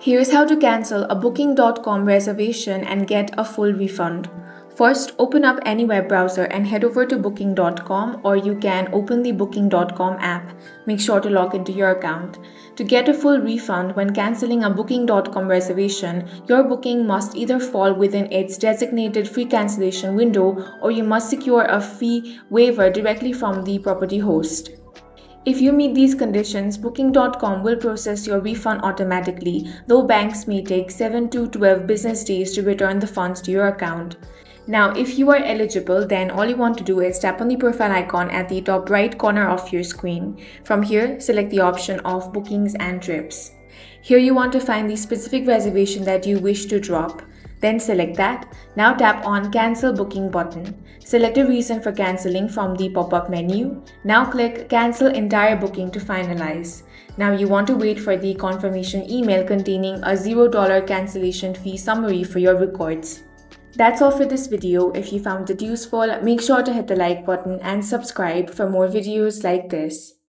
Here's how to cancel a booking.com reservation and get a full refund. First, open up any web browser and head over to booking.com, or you can open the booking.com app. Make sure to log into your account. To get a full refund when canceling a booking.com reservation, your booking must either fall within its designated free cancellation window, or you must secure a fee waiver directly from the property host. If you meet these conditions, Booking.com will process your refund automatically, though banks may take 7 to 12 business days to return the funds to your account. Now, if you are eligible, then all you want to do is tap on the profile icon at the top right corner of your screen. From here, select the option of Bookings and Trips. Here you want to find the specific reservation that you wish to drop. Then select that. Now tap on Cancel Booking button. Select a reason for cancelling from the pop-up menu. Now click Cancel Entire Booking to finalize. Now you want to wait for the confirmation email containing a $0 cancellation fee summary for your records. That's all for this video. If you found it useful, make sure to hit the like button and subscribe for more videos like this.